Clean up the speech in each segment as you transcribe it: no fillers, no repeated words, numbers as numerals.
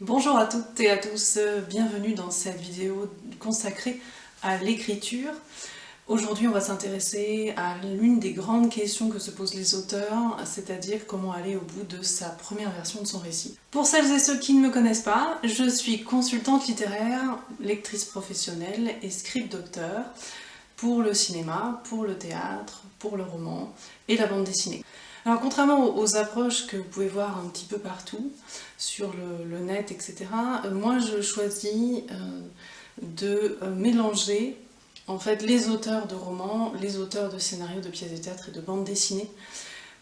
Bonjour à toutes et à tous, bienvenue dans cette vidéo consacrée à l'écriture. Aujourd'hui on va s'intéresser à l'une des grandes questions que se posent les auteurs, c'est-à-dire comment aller au bout de sa première version de son récit. Pour celles et ceux qui ne me connaissent pas, je suis consultante littéraire, lectrice professionnelle et script docteur pour le cinéma, pour le théâtre, pour le roman et la bande dessinée. Alors contrairement aux approches que vous pouvez voir un petit peu partout, sur le net, etc., moi je choisis de mélanger en fait les auteurs de romans, les auteurs de scénarios, de pièces de théâtre et de bandes dessinées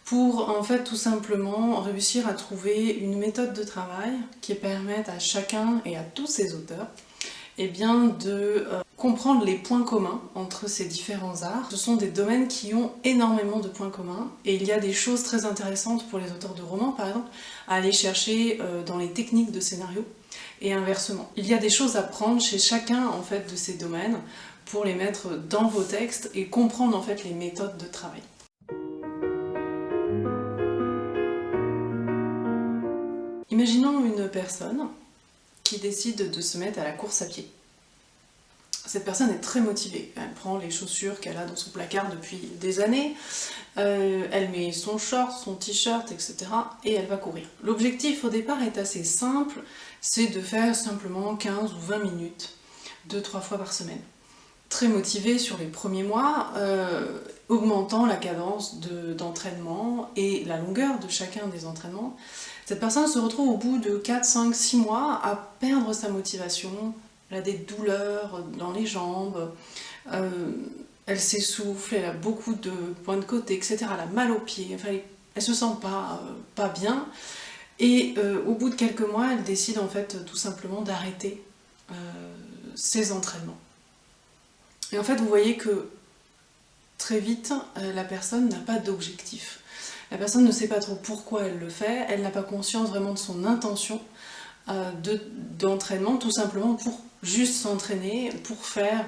pour en fait tout simplement réussir à trouver une méthode de travail qui permette à chacun et à tous ces auteurs de comprendre les points communs entre ces différents arts. Ce sont des domaines qui ont énormément de points communs et il y a des choses très intéressantes pour les auteurs de romans par exemple à aller chercher dans les techniques de scénario et inversement. Il y a des choses à prendre chez chacun en fait de ces domaines pour les mettre dans vos textes et comprendre en fait les méthodes de travail. Imaginons une personne qui décide de se mettre à la course à pied. Cette personne est très motivée, elle prend les chaussures qu'elle a dans son placard depuis des années, elle met son short, son t-shirt, etc. et elle va courir. L'objectif au départ est assez simple, c'est de faire simplement 15 ou 20 minutes, 2-3 fois par semaine. Très motivée sur les premiers mois, augmentant la cadence d'entraînement et la longueur de chacun des entraînements. Cette personne se retrouve au bout de 4, 5, 6 mois à perdre sa motivation, elle a des douleurs dans les jambes, elle s'essouffle, elle a beaucoup de points de côté, etc. Elle a mal aux pieds, enfin, elle se sent pas bien. Et au bout de quelques mois, elle décide en fait tout simplement d'arrêter ses entraînements. Et en fait, vous voyez que très vite, la personne n'a pas d'objectif. La personne ne sait pas trop pourquoi elle le fait, elle n'a pas conscience vraiment de son intention d'entraînement, tout simplement pour juste s'entraîner, pour faire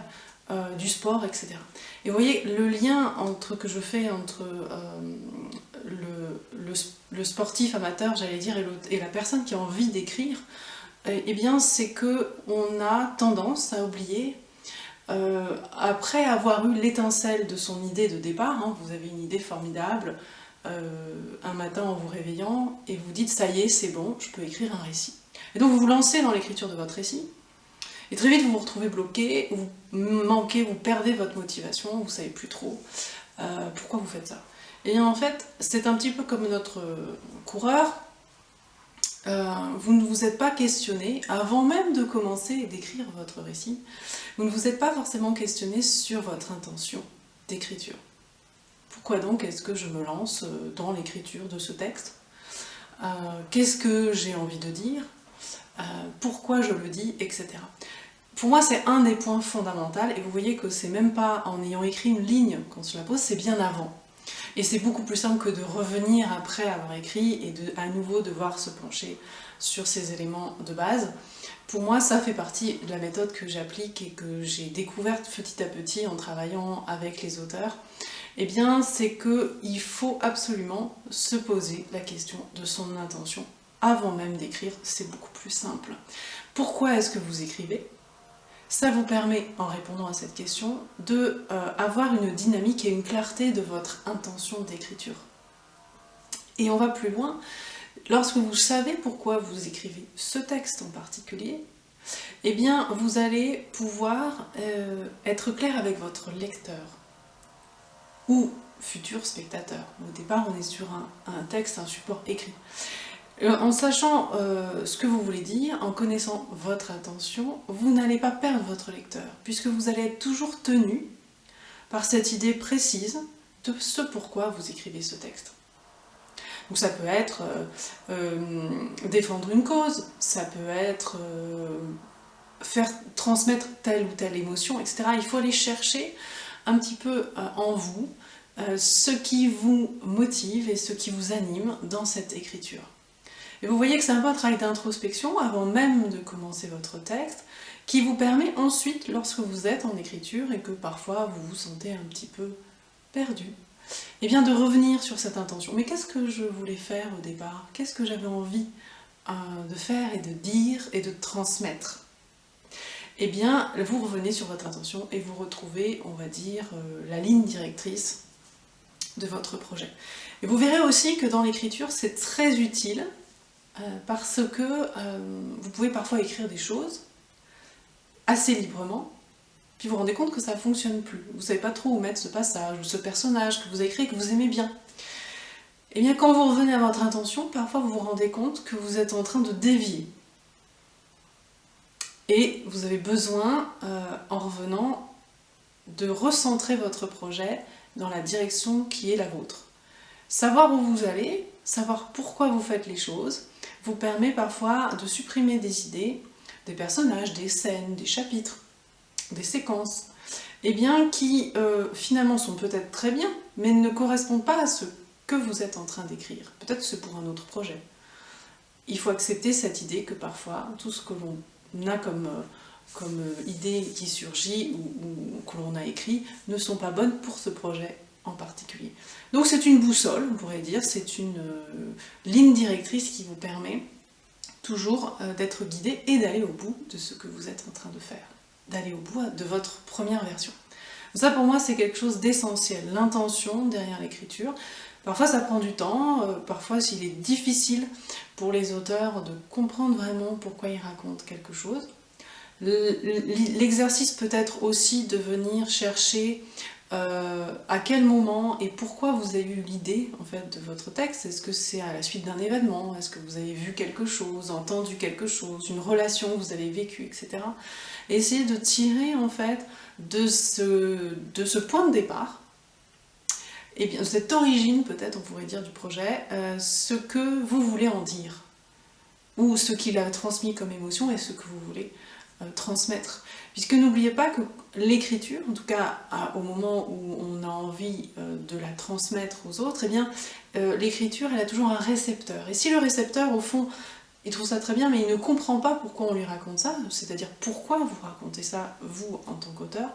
du sport, etc. Et vous voyez, le lien que je fais entre le sportif amateur, j'allais dire, et la personne qui a envie d'écrire, eh bien, c'est qu'on a tendance à oublier après avoir eu l'étincelle de son idée de départ, hein, vous avez une idée formidable, un matin en vous réveillant, et vous dites ça y est, c'est bon, je peux écrire un récit. Et donc vous vous lancez dans l'écriture de votre récit, et très vite vous vous retrouvez bloqué, vous manquez, vous perdez votre motivation, vous savez plus trop pourquoi vous faites ça. Et en fait, c'est un petit peu comme notre coureur, vous ne vous êtes pas questionné, avant même de commencer et d'écrire votre récit, vous ne vous êtes pas forcément questionné sur votre intention d'écriture. Pourquoi donc est-ce que je me lance dans l'écriture de ce texte? Qu'est-ce que j'ai envie de dire? Pourquoi je le dis, etc. Pour moi, c'est un des points fondamentaux, et vous voyez que c'est même pas en ayant écrit une ligne qu'on se la pose, c'est bien avant. Et c'est beaucoup plus simple que de revenir après avoir écrit et à nouveau devoir se pencher sur ces éléments de base. Pour moi, ça fait partie de la méthode que j'applique et que j'ai découverte petit à petit en travaillant avec les auteurs. Eh bien, c'est qu'il faut absolument se poser la question de son intention avant même d'écrire, c'est beaucoup plus simple. Pourquoi est-ce que vous écrivez ? Ça vous permet, en répondant à cette question, d'avoir une dynamique et une clarté de votre intention d'écriture. Et on va plus loin, lorsque vous savez pourquoi vous écrivez ce texte en particulier, eh bien vous allez pouvoir être clair avec votre lecteur ou futur spectateur. Au départ, on est sur un texte, un support écrit. En sachant ce que vous voulez dire, en connaissant votre intention, vous n'allez pas perdre votre lecteur, puisque vous allez être toujours tenu par cette idée précise de ce pourquoi vous écrivez ce texte. Donc ça peut être défendre une cause, ça peut être faire transmettre telle ou telle émotion, etc. Il faut aller chercher un petit peu en vous ce qui vous motive et ce qui vous anime dans cette écriture. Et vous voyez que c'est un peu un travail d'introspection avant même de commencer votre texte qui vous permet ensuite, lorsque vous êtes en écriture et que parfois vous vous sentez un petit peu perdu, eh bien de revenir sur cette intention. Mais qu'est-ce que je voulais faire au départ? Qu'est-ce que j'avais envie de faire et de dire et de transmettre, eh bien, vous revenez sur votre intention et vous retrouvez, on va dire, la ligne directrice de votre projet. Et vous verrez aussi que dans l'écriture, c'est très utile parce que vous pouvez parfois écrire des choses assez librement, puis vous vous rendez compte que ça ne fonctionne plus. Vous ne savez pas trop où mettre ce passage ou ce personnage que vous avez écrit et que vous aimez bien. Et bien quand vous revenez à votre intention, parfois vous vous rendez compte que vous êtes en train de dévier. Et vous avez besoin, en revenant, de recentrer votre projet dans la direction qui est la vôtre. Savoir où vous allez, savoir pourquoi vous faites les choses, vous permet parfois de supprimer des idées, des personnages, des scènes, des chapitres, des séquences, et bien qui finalement sont peut-être très bien, mais ne correspondent pas à ce que vous êtes en train d'écrire. Peut-être que c'est pour un autre projet. Il faut accepter cette idée que parfois, tout ce que l'on a comme idée qui surgit ou que l'on a écrit ne sont pas bonnes pour ce projet en particulier. Donc c'est une boussole, on pourrait dire, c'est une ligne directrice qui vous permet toujours d'être guidé et d'aller au bout de ce que vous êtes en train de faire, d'aller au bout de votre première version. Ça pour moi c'est quelque chose d'essentiel, l'intention derrière l'écriture. Parfois ça prend du temps, parfois s'il est difficile pour les auteurs de comprendre vraiment pourquoi ils racontent quelque chose. L'exercice peut être aussi de venir chercher à quel moment et pourquoi vous avez eu l'idée en fait, de votre texte. Est-ce que c'est à la suite d'un événement? Est-ce que vous avez vu quelque chose, entendu quelque chose, une relation que vous avez vécue, etc. Et essayer de tirer en fait de ce point de départ, et bien cette origine peut-être on pourrait dire du projet, ce que vous voulez en dire, ou ce qu'il a transmis comme émotion et ce que vous voulez transmettre. Puisque n'oubliez pas que l'écriture, en tout cas au moment où on a envie de la transmettre aux autres, eh bien l'écriture elle a toujours un récepteur. Et si le récepteur au fond il trouve ça très bien mais il ne comprend pas pourquoi on lui raconte ça, c'est-à-dire pourquoi vous racontez ça vous en tant qu'auteur,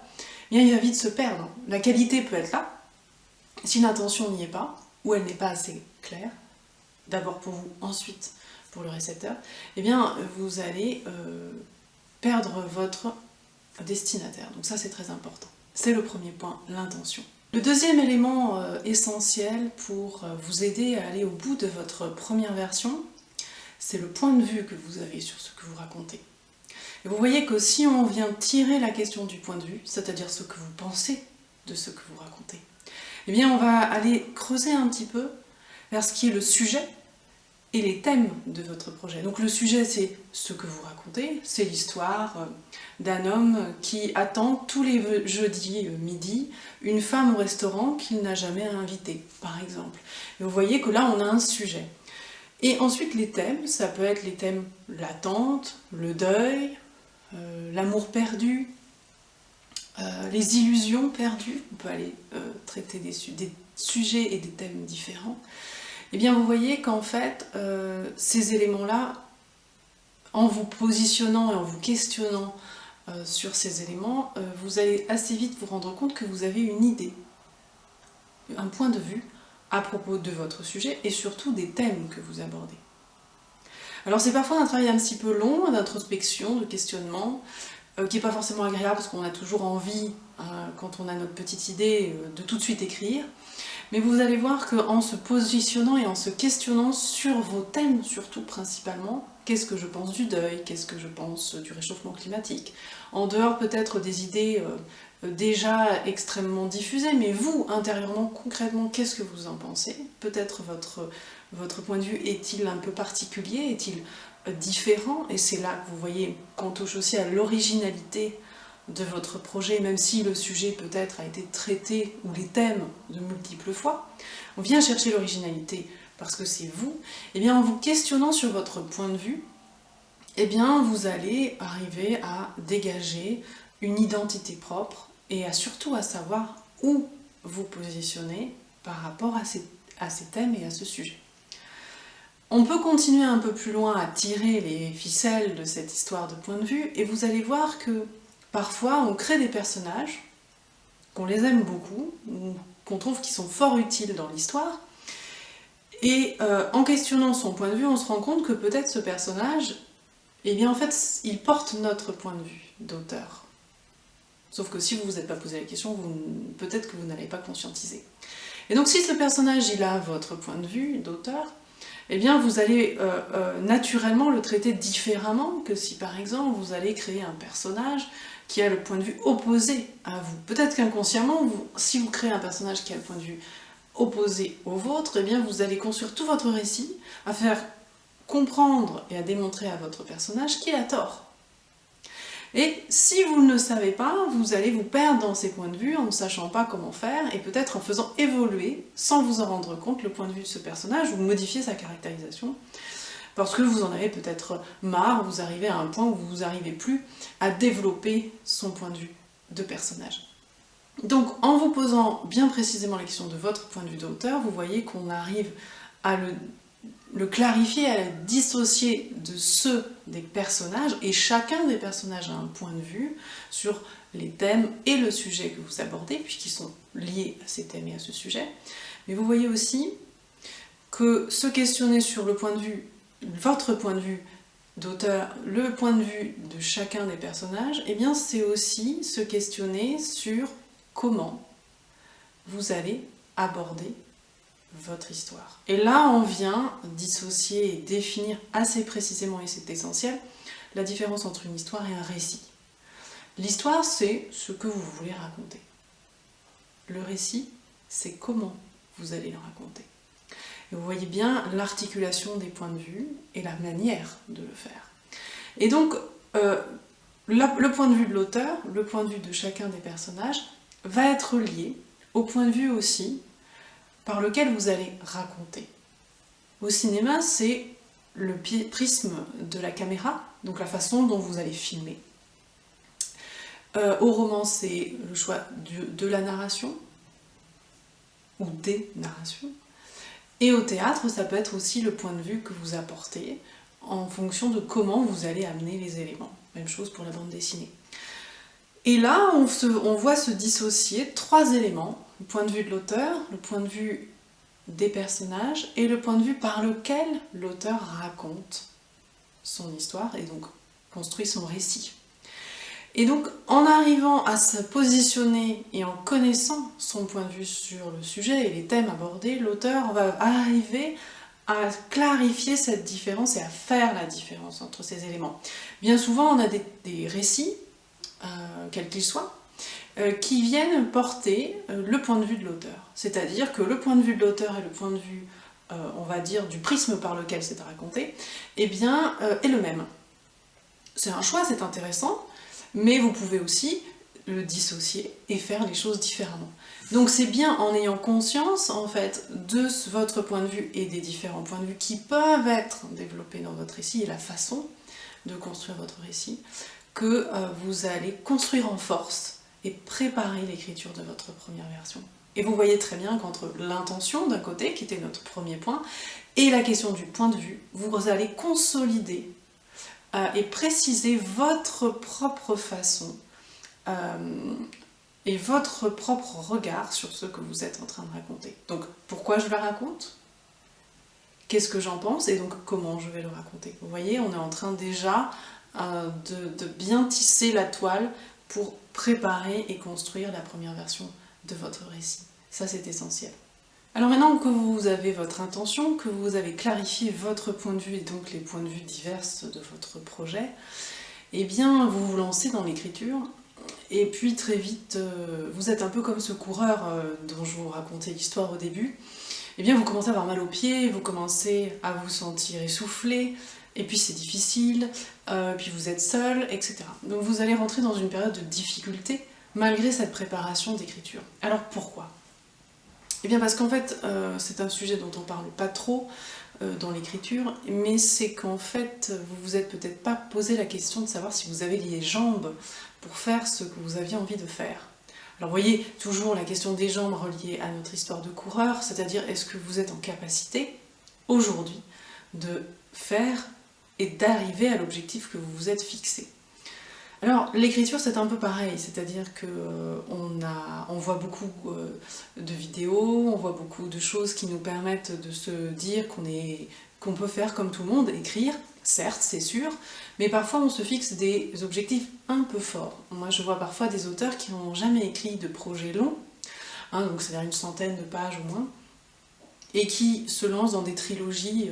eh bien il va vite se perdre. La qualité peut être là, si l'intention n'y est pas, ou elle n'est pas assez claire, d'abord pour vous, ensuite pour le récepteur, eh bien vous allez perdre votre destinataire. Donc ça c'est très important. C'est le premier point, l'intention. Le deuxième élément essentiel pour vous aider à aller au bout de votre première version, c'est le point de vue que vous avez sur ce que vous racontez. Et vous voyez que si on vient tirer la question du point de vue, c'est-à-dire ce que vous pensez de ce que vous racontez, eh bien on va aller creuser un petit peu vers ce qui est le sujet et les thèmes de votre projet. Donc le sujet c'est ce que vous racontez, c'est l'histoire d'un homme qui attend tous les jeudis midi une femme au restaurant qu'il n'a jamais invitée, par exemple. Et vous voyez que là on a un sujet. Et ensuite les thèmes, ça peut être les thèmes l'attente, le deuil, l'amour perdu, les illusions perdues. On peut aller traiter des sujets et des thèmes différents. Eh bien vous voyez qu'en fait, ces éléments-là, en vous positionnant et en vous questionnant sur ces éléments, vous allez assez vite vous rendre compte que vous avez une idée, un point de vue à propos de votre sujet et surtout des thèmes que vous abordez. Alors c'est parfois un travail un petit peu long d'introspection, de questionnement, qui n'est pas forcément agréable parce qu'on a toujours envie, quand on a notre petite idée, de tout de suite écrire. Mais vous allez voir qu'en se positionnant et en se questionnant sur vos thèmes, surtout principalement, qu'est-ce que je pense du deuil, qu'est-ce que je pense du réchauffement climatique, en dehors peut-être des idées déjà extrêmement diffusées, mais vous, intérieurement, concrètement, qu'est-ce que vous en pensez? Peut-être votre point de vue est-il un peu particulier, est-il différent? Et c'est là que vous voyez qu'on touche aussi à l'originalité de votre projet, même si le sujet peut-être a été traité, ou les thèmes, de multiples fois, on vient chercher l'originalité parce que c'est vous, et bien en vous questionnant sur votre point de vue, et bien vous allez arriver à dégager une identité propre et surtout à savoir où vous positionnez par rapport à ces thèmes et à ce sujet. On peut continuer un peu plus loin à tirer les ficelles de cette histoire de point de vue, et vous allez voir que parfois, on crée des personnages, qu'on les aime beaucoup, ou qu'on trouve qu'ils sont fort utiles dans l'histoire, Et en questionnant son point de vue, on se rend compte que peut-être ce personnage, eh bien en fait, il porte notre point de vue d'auteur. Sauf que si vous ne vous êtes pas posé la question, peut-être que vous n'allez pas conscientiser. Et donc si ce personnage, il a votre point de vue d'auteur, eh bien vous allez naturellement le traiter différemment que si par exemple vous allez créer un personnage qui a le point de vue opposé à vous. Peut-être qu'inconsciemment, si vous créez un personnage qui a le point de vue opposé au vôtre, eh bien vous allez construire tout votre récit à faire comprendre et à démontrer à votre personnage qu'il a tort. Et si vous ne le savez pas, vous allez vous perdre dans ces points de vue en ne sachant pas comment faire, et peut-être en faisant évoluer, sans vous en rendre compte, le point de vue de ce personnage, ou modifier sa caractérisation, parce que vous en avez peut-être marre, vous arrivez à un point où vous n'arrivez plus à développer son point de vue de personnage. Donc en vous posant bien précisément la question de votre point de vue d'auteur, vous voyez qu'on arrive à le clarifier, à le dissocier de ceux des personnages, et chacun des personnages a un point de vue sur les thèmes et le sujet que vous abordez, puisqu'ils sont liés à ces thèmes et à ce sujet. Mais vous voyez aussi que se questionner sur le point de vue, votre point de vue d'auteur, le point de vue de chacun des personnages, eh bien c'est aussi se questionner sur comment vous allez aborder votre histoire. Et là, on vient dissocier et définir assez précisément, et c'est essentiel, la différence entre une histoire et un récit. L'histoire, c'est ce que vous voulez raconter. Le récit, c'est comment vous allez le raconter. Et vous voyez bien l'articulation des points de vue et la manière de le faire. Et donc, le point de vue de l'auteur, le point de vue de chacun des personnages, va être lié au point de vue aussi par lequel vous allez raconter. Au cinéma, c'est le prisme de la caméra, donc la façon dont vous allez filmer. Au roman, c'est le choix de la narration, ou des narrations. Et au théâtre, ça peut être aussi le point de vue que vous apportez en fonction de comment vous allez amener les éléments. Même chose pour la bande dessinée. Et là, on voit se dissocier trois éléments. Le point de vue de l'auteur, le point de vue des personnages et le point de vue par lequel l'auteur raconte son histoire et donc construit son récit. Et donc, en arrivant à se positionner et en connaissant son point de vue sur le sujet et les thèmes abordés, l'auteur va arriver à clarifier cette différence et à faire la différence entre ces éléments. Bien souvent, on a des récits, quels qu'ils soient, qui viennent porter le point de vue de l'auteur. C'est-à-dire que le point de vue de l'auteur et le point de vue, on va dire, du prisme par lequel c'est raconté, eh bien, est le même. C'est un choix, c'est intéressant, mais vous pouvez aussi le dissocier et faire les choses différemment. Donc c'est bien en ayant conscience, en fait, de votre point de vue et des différents points de vue qui peuvent être développés dans votre récit et la façon de construire votre récit, que vous allez construire en force et préparer l'écriture de votre première version. Et vous voyez très bien qu'entre l'intention d'un côté, qui était notre premier point, et la question du point de vue, vous allez consolider et préciser votre propre façon et votre propre regard sur ce que vous êtes en train de raconter. Donc, pourquoi je le raconte? Qu'est-ce que j'en pense? Et donc, comment je vais le raconter? Vous voyez, on est en train déjà de bien tisser la toile pour préparer et construire la première version de votre récit. Ça, c'est essentiel. Alors maintenant que vous avez votre intention, que vous avez clarifié votre point de vue et donc les points de vue divers de votre projet, eh bien vous vous lancez dans l'écriture et puis très vite, vous êtes un peu comme ce coureur dont je vous racontais l'histoire au début. Eh bien vous commencez à avoir mal aux pieds, vous commencez à vous sentir essoufflé, et puis c'est difficile, puis vous êtes seul, etc. Donc vous allez rentrer dans une période de difficulté malgré cette préparation d'écriture. Alors pourquoi ? Eh bien parce qu'en fait, c'est un sujet dont on ne parle pas trop dans l'écriture, mais c'est qu'en fait, vous vous êtes peut-être pas posé la question de savoir si vous avez les jambes pour faire ce que vous aviez envie de faire. Alors vous voyez, toujours la question des jambes reliée à notre histoire de coureur, c'est-à-dire est-ce que vous êtes en capacité, aujourd'hui, de faire et d'arriver à l'objectif que vous vous êtes fixé. Alors, l'écriture, c'est un peu pareil, c'est-à-dire que on voit beaucoup de vidéos, on voit beaucoup de choses qui nous permettent de se dire qu'on peut faire comme tout le monde, écrire, certes, c'est sûr, mais parfois on se fixe des objectifs un peu forts. Moi, je vois parfois des auteurs qui n'ont jamais écrit de projet long, hein, donc c'est-à-dire une centaine de pages au moins, et qui se lancent dans des trilogies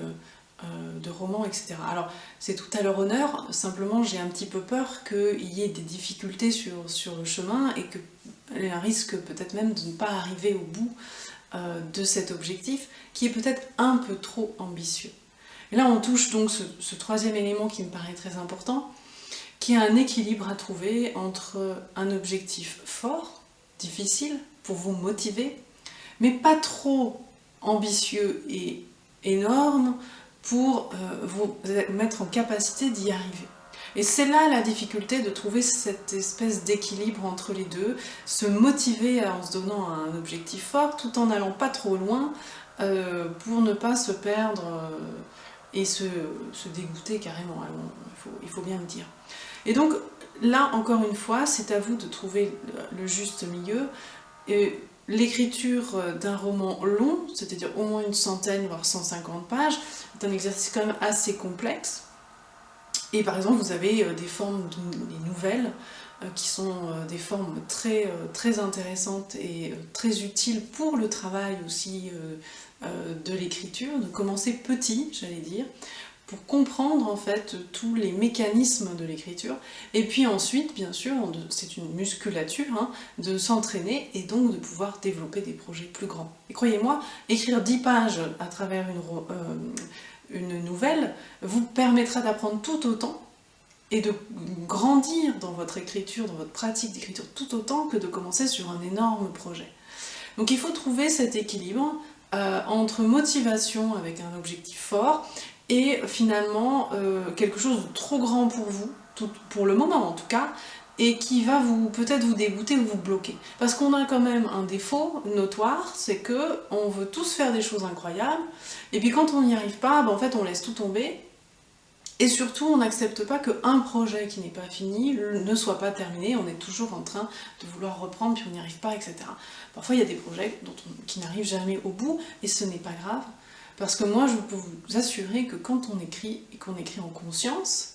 de romans, etc. Alors, c'est tout à leur honneur, simplement j'ai un petit peu peur qu'il y ait des difficultés sur le chemin et qu'il y ait un risque peut-être même de ne pas arriver au bout de cet objectif qui est peut-être un peu trop ambitieux. Et là, on touche donc ce troisième élément qui me paraît très important, qui est un équilibre à trouver entre un objectif fort, difficile, pour vous motiver, mais pas trop ambitieux et énorme pour vous mettre en capacité d'y arriver. Et c'est là la difficulté de trouver cette espèce d'équilibre entre les deux, se motiver en se donnant un objectif fort tout en n'allant pas trop loin pour ne pas se perdre et se dégoûter carrément, il faut bien le dire. Et donc là, encore une fois, c'est à vous de trouver le juste milieu. Et l'écriture d'un roman long, c'est-à-dire au moins une centaine, voire 150 pages, est un exercice quand même assez complexe. Et par exemple, vous avez des formes, des nouvelles, qui sont des formes très intéressantes et très utiles pour le travail aussi de l'écriture, de commencer petit, j'allais dire, pour comprendre en fait tous les mécanismes de l'écriture, et puis ensuite, bien sûr, c'est une musculature, hein, de s'entraîner et donc de pouvoir développer des projets plus grands. Et croyez-moi, écrire 10 pages à travers une nouvelle vous permettra d'apprendre tout autant et de grandir dans votre écriture, dans votre pratique d'écriture tout autant que de commencer sur un énorme projet. Donc il faut trouver cet équilibre entre motivation avec un objectif fort et finalement quelque chose de trop grand pour vous, pour le moment en tout cas, et qui va peut-être vous dégoûter ou vous bloquer. Parce qu'on a quand même un défaut notoire, c'est que on veut tous faire des choses incroyables, et puis quand on n'y arrive pas, ben en fait on laisse tout tomber, et surtout on n'accepte pas qu'un projet qui n'est pas fini ne soit pas terminé, on est toujours en train de vouloir reprendre, puis on n'y arrive pas, etc. Parfois il y a des projets qui n'arrivent jamais au bout, et ce n'est pas grave, parce que moi je peux vous assurer que quand on écrit, et qu'on écrit en conscience,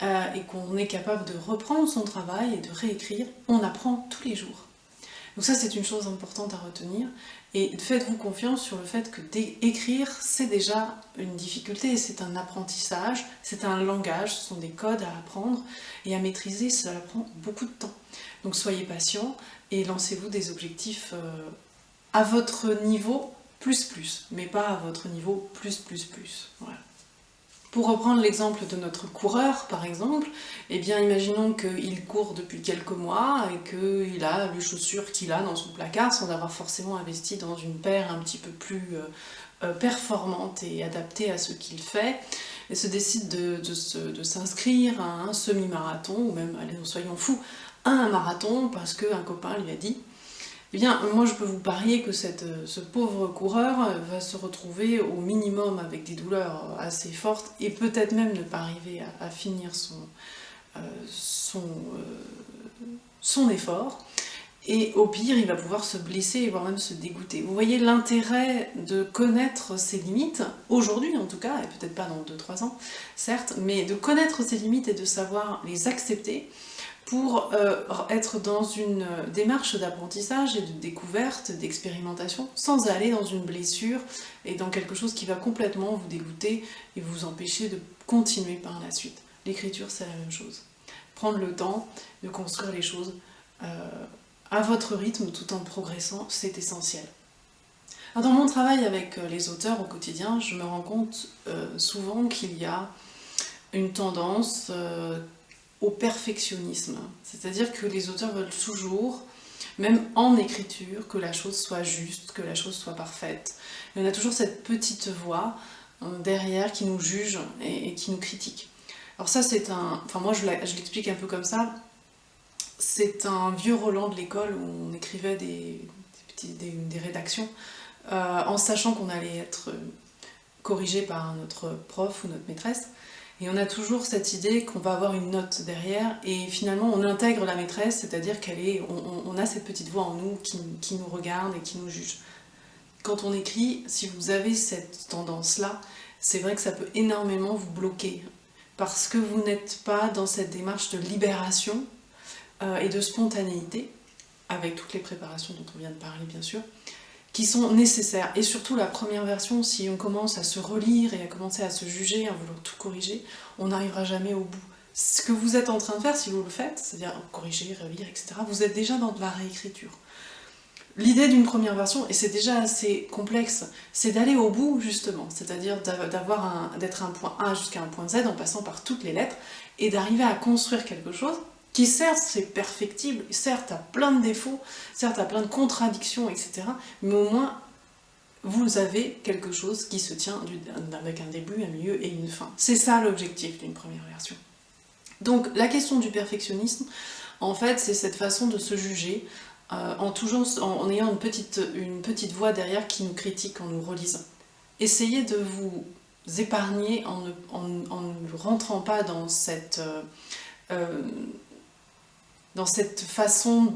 et qu'on est capable de reprendre son travail et de réécrire, on apprend tous les jours. Donc ça c'est une chose importante à retenir, et faites-vous confiance sur le fait que écrire c'est déjà une difficulté, c'est un apprentissage, c'est un langage, ce sont des codes à apprendre et à maîtriser, ça prend beaucoup de temps. Donc soyez patient et lancez-vous des objectifs à votre niveau plus, mais pas à votre niveau plus. Voilà. Pour reprendre l'exemple de notre coureur, par exemple, eh bien imaginons qu'il court depuis quelques mois et qu'il a les chaussures qu'il a dans son placard sans avoir forcément investi dans une paire un petit peu plus performante et adaptée à ce qu'il fait, et se décide de s'inscrire à un semi-marathon, ou même, allez, soyons fous, à un marathon parce qu'un copain lui a dit. Eh bien, moi je peux vous parier que ce pauvre coureur va se retrouver au minimum avec des douleurs assez fortes et peut-être même ne pas arriver à finir son effort. Et au pire, il va pouvoir se blesser et voire même se dégoûter. Vous voyez l'intérêt de connaître ses limites, aujourd'hui en tout cas, et peut-être pas dans 2-3 ans, certes, mais de connaître ses limites et de savoir les accepter, pour être dans une démarche d'apprentissage et de découverte, d'expérimentation, sans aller dans une blessure et dans quelque chose qui va complètement vous dégoûter et vous empêcher de continuer par la suite. L'écriture, c'est la même chose. Prendre le temps de construire les choses à votre rythme tout en progressant, c'est essentiel. Alors, dans mon travail avec les auteurs au quotidien, je me rends compte souvent qu'il y a une tendance au perfectionnisme. C'est-à-dire que les auteurs veulent toujours, même en écriture, que la chose soit juste, que la chose soit parfaite. Et on a toujours cette petite voix derrière qui nous juge et qui nous critique. Alors ça c'est un... Enfin moi je l'explique un peu comme ça. C'est un vieux Roland de l'école où on écrivait des rédactions en sachant qu'on allait être corrigé par notre prof ou notre maîtresse. Et on a toujours cette idée qu'on va avoir une note derrière, et finalement on intègre la maîtresse, c'est-à-dire on a cette petite voix en nous qui nous regarde et qui nous juge. Quand on écrit, si vous avez cette tendance-là, c'est vrai que ça peut énormément vous bloquer, parce que vous n'êtes pas dans cette démarche de libération et de spontanéité, avec toutes les préparations dont on vient de parler bien sûr, qui sont nécessaires. Et surtout la première version, si on commence à se relire et à commencer à se juger, à vouloir tout corriger, on n'arrivera jamais au bout. Ce que vous êtes en train de faire, si vous le faites, c'est-à-dire corriger, relire, etc., vous êtes déjà dans de la réécriture. L'idée d'une première version, et c'est déjà assez complexe, c'est d'aller au bout justement, c'est-à-dire d'être un point A jusqu'à un point Z en passant par toutes les lettres, et d'arriver à construire quelque chose qui certes c'est perfectible, certes a plein de défauts, certes a plein de contradictions, etc. Mais au moins vous avez quelque chose qui se tient avec un début, un milieu et une fin. C'est ça l'objectif d'une première version. Donc la question du perfectionnisme, en fait c'est cette façon de se juger en ayant une petite voix derrière qui nous critique en nous relisant. Essayez de vous épargner en ne rentrant pas dans cette façon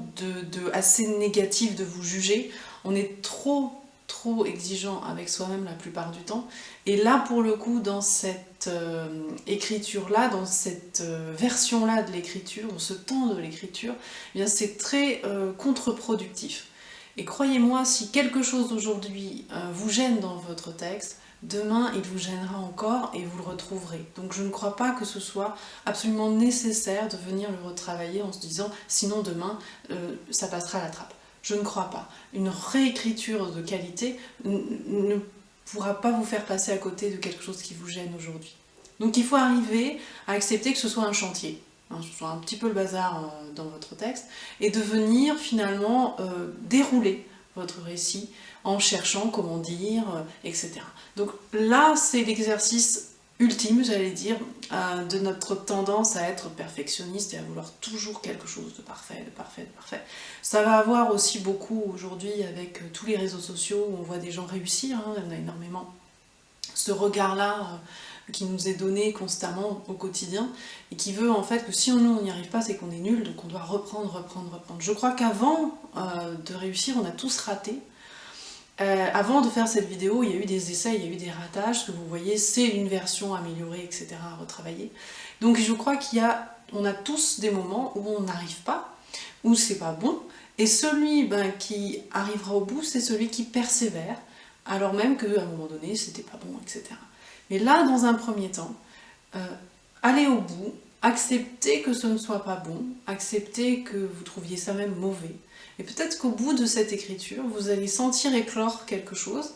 assez négative de vous juger. On est trop exigeant avec soi-même la plupart du temps. Et là, pour le coup, dans cette écriture-là, dans cette version-là de l'écriture, dans ce temps de l'écriture, eh bien c'est très contre-productif. Et croyez-moi, si quelque chose aujourd'hui vous gêne dans votre texte, demain il vous gênera encore et vous le retrouverez. Donc je ne crois pas que ce soit absolument nécessaire de venir le retravailler en se disant sinon demain ça passera à la trappe. Je ne crois pas. Une réécriture de qualité ne pourra pas vous faire passer à côté de quelque chose qui vous gêne aujourd'hui. Donc il faut arriver à accepter que ce soit un chantier, que ce soit un petit peu le bazar dans votre texte, et de venir finalement dérouler votre récit en cherchant comment dire, etc. Donc là, c'est l'exercice ultime, j'allais dire, de notre tendance à être perfectionniste et à vouloir toujours quelque chose de parfait, de parfait, de parfait. Ça va avoir aussi beaucoup aujourd'hui avec tous les réseaux sociaux où on voit des gens réussir, on a énormément ce regard-là qui nous est donné constamment au quotidien et qui veut en fait que si nous on n'y arrive pas, c'est qu'on est nul, donc on doit reprendre. Je crois qu'avant de réussir, on a tous raté. Avant de faire cette vidéo, il y a eu des essais, il y a eu des ratages, ce que vous voyez, c'est une version améliorée, etc., à retravailler. Donc je crois on a tous des moments où on n'arrive pas, où c'est pas bon, et celui qui arrivera au bout, c'est celui qui persévère, alors même qu'à un moment donné, c'était pas bon, etc. Mais là, dans un premier temps, allez au bout, acceptez que ce ne soit pas bon, acceptez que vous trouviez ça même mauvais, et peut-être qu'au bout de cette écriture, vous allez sentir éclore quelque chose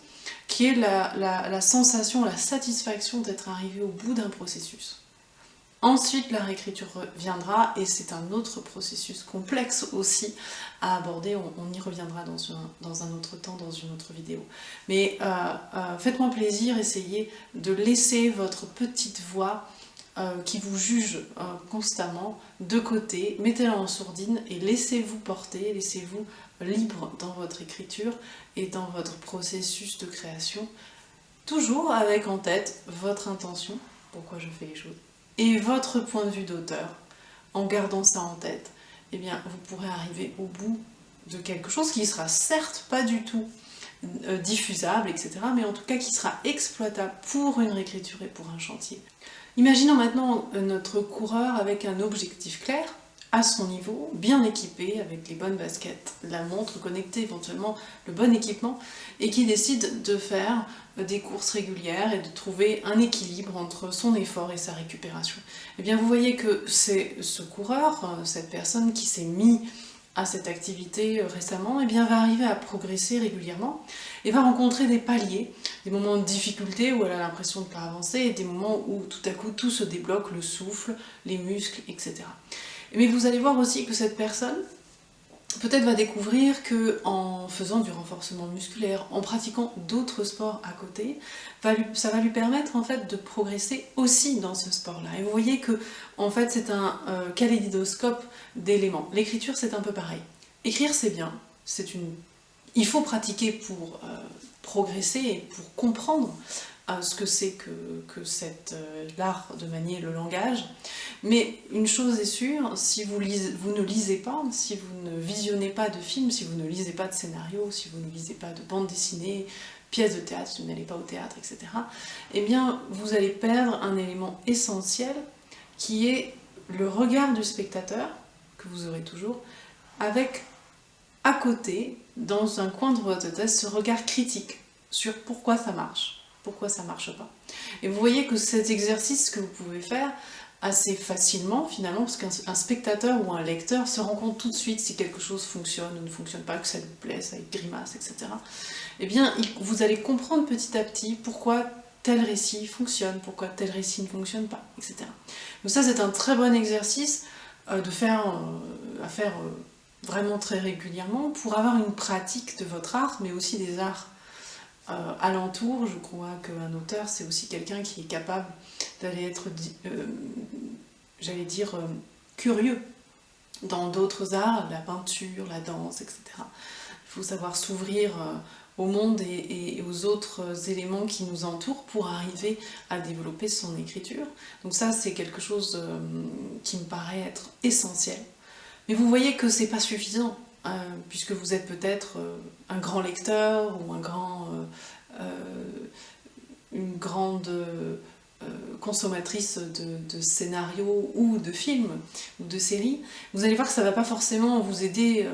qui est la sensation, la satisfaction d'être arrivé au bout d'un processus. Ensuite, la réécriture viendra, et c'est un autre processus complexe aussi à aborder, on y reviendra dans un autre temps, dans une autre vidéo. Mais faites-moi plaisir, essayez de laisser votre petite voix qui vous juge constamment de côté, mettez-la en sourdine et laissez-vous porter, laissez-vous libre dans votre écriture et dans votre processus de création, toujours avec en tête votre intention, pourquoi je fais les choses, et votre point de vue d'auteur. En gardant ça en tête, eh bien, vous pourrez arriver au bout de quelque chose qui sera certes pas du tout diffusable, etc., mais en tout cas qui sera exploitable pour une réécriture et pour un chantier. Imaginons maintenant notre coureur avec un objectif clair, à son niveau, bien équipé, avec les bonnes baskets, la montre connectée éventuellement, le bon équipement, et qui décide de faire des courses régulières et de trouver un équilibre entre son effort et sa récupération. Eh bien vous voyez que c'est ce coureur, cette personne qui s'est mis à cette activité récemment, eh bien va arriver à progresser régulièrement et va rencontrer des paliers, des moments de difficulté où elle a l'impression de ne pas avancer et des moments où tout à coup tout se débloque, le souffle, les muscles, etc. Mais vous allez voir aussi que cette personne peut-être va découvrir qu'en faisant du renforcement musculaire, en pratiquant d'autres sports à côté, ça va lui permettre en fait de progresser aussi dans ce sport-là. Et vous voyez que en fait c'est un kaléidoscope d'éléments. L'écriture c'est un peu pareil. Écrire c'est bien, il faut pratiquer pour progresser et pour comprendre, ce que c'est que l'art de manier le langage. Mais une chose est sûre, si vous ne lisez pas, si vous ne visionnez pas de films, si vous ne lisez pas de scénarios, si vous ne lisez pas de bande dessinée, pièces de théâtre, si vous n'allez pas au théâtre, etc., eh bien, vous allez perdre un élément essentiel qui est le regard du spectateur, que vous aurez toujours, avec, à côté, dans un coin de votre tête, ce regard critique sur pourquoi ça marche pas. Et vous voyez que cet exercice que vous pouvez faire assez facilement, finalement, parce qu'un spectateur ou un lecteur se rend compte tout de suite si quelque chose fonctionne ou ne fonctionne pas, que ça lui plaît, ça lui grimace, etc. Eh bien, vous allez comprendre petit à petit pourquoi tel récit fonctionne, pourquoi tel récit ne fonctionne pas, etc. Donc ça, c'est un très bon exercice à faire vraiment très régulièrement pour avoir une pratique de votre art, mais aussi des arts alentour. Je crois qu'un auteur, c'est aussi quelqu'un qui est capable d'aller être, curieux dans d'autres arts, la peinture, la danse, etc. Il faut savoir s'ouvrir au monde et aux autres éléments qui nous entourent pour arriver à développer son écriture. Donc ça, c'est quelque chose qui me paraît être essentiel. Mais vous voyez que c'est pas suffisant, puisque vous êtes peut-être un grand lecteur ou une grande consommatrice de scénarios ou de films ou de séries. Vous allez voir que ça ne va pas forcément vous aider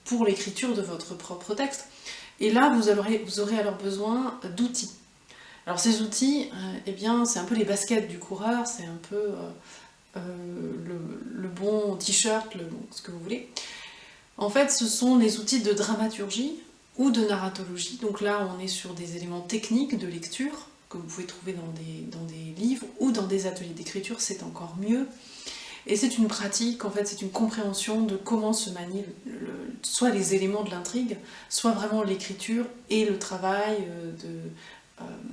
pour l'écriture de votre propre texte. Et là, vous aurez alors besoin d'outils. Alors ces outils, eh bien, c'est un peu les baskets du coureur, c'est un peu le bon t-shirt, ce que vous voulez. En fait, ce sont les outils de dramaturgie ou de narratologie. Donc là, on est sur des éléments techniques de lecture que vous pouvez trouver dans des livres ou dans des ateliers d'écriture, c'est encore mieux. Et c'est une pratique, en fait, c'est une compréhension de comment se manient soit les éléments de l'intrigue, soit vraiment l'écriture et le travail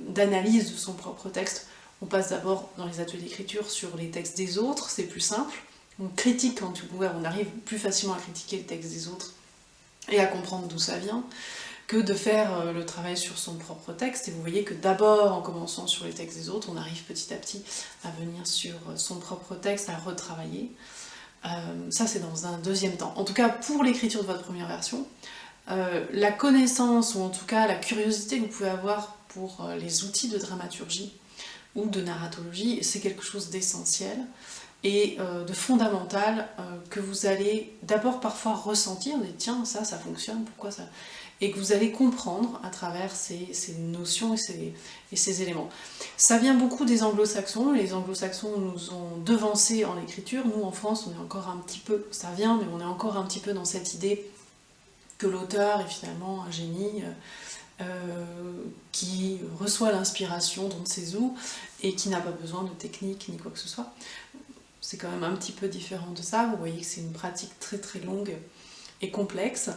d'analyse de son propre texte. On passe d'abord dans les ateliers d'écriture sur les textes des autres, c'est plus simple. On critique on arrive plus facilement à critiquer le texte des autres et à comprendre d'où ça vient, que de faire le travail sur son propre texte. Et vous voyez que d'abord, en commençant sur les textes des autres, on arrive petit à petit à venir sur son propre texte, à retravailler. Ça, c'est dans un deuxième temps. En tout cas, pour l'écriture de votre première version, la connaissance, ou en tout cas la curiosité que vous pouvez avoir pour les outils de dramaturgie ou de narratologie, c'est quelque chose d'essentiel et de fondamental que vous allez d'abord parfois ressentir, tiens, ça fonctionne, pourquoi ça... Et que vous allez comprendre à travers ces notions et ces éléments. Ça vient beaucoup des anglo-saxons. Les anglo-saxons nous ont devancés en écriture. Nous, en France, on est encore un petit peu... Ça vient, mais on est encore un petit peu dans cette idée que l'auteur est finalement un génie qui reçoit l'inspiration d'on ne sait où et qui n'a pas besoin de technique ni quoi que ce soit. C'est quand même un petit peu différent de ça. Vous voyez que c'est une pratique très très longue et complexe.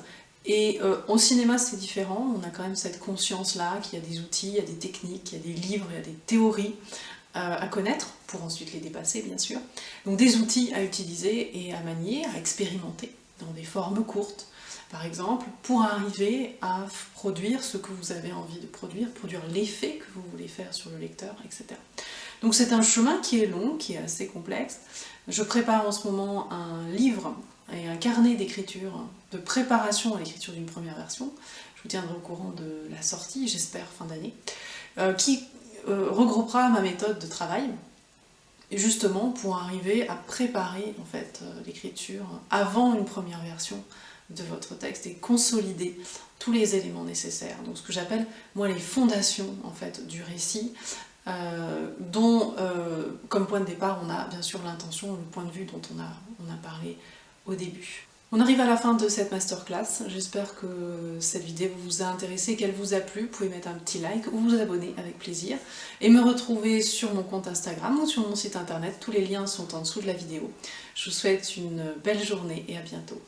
Et au cinéma, c'est différent. On a quand même cette conscience-là qu'il y a des outils, il y a des techniques, il y a des livres, il y a des théories à connaître, pour ensuite les dépasser, bien sûr. Donc des outils à utiliser et à manier, à expérimenter dans des formes courtes, par exemple, pour arriver à produire ce que vous avez envie de produire l'effet que vous voulez faire sur le lecteur, etc. Donc c'est un chemin qui est long, qui est assez complexe. Je prépare en ce moment un livre et un carnet d'écriture, de préparation à l'écriture d'une première version. Je vous tiendrai au courant de la sortie, j'espère fin d'année, qui regroupera ma méthode de travail, justement pour arriver à préparer en fait l'écriture avant une première version de votre texte et consolider tous les éléments nécessaires. Donc ce que j'appelle moi les fondations en fait du récit, dont comme point de départ on a bien sûr l'intention, le point de vue dont on a parlé au début. On arrive à la fin de cette masterclass, j'espère que cette vidéo vous a intéressé, qu'elle vous a plu. Vous pouvez mettre un petit like ou vous abonner avec plaisir et me retrouver sur mon compte Instagram ou sur mon site internet, tous les liens sont en dessous de la vidéo. Je vous souhaite une belle journée et à bientôt.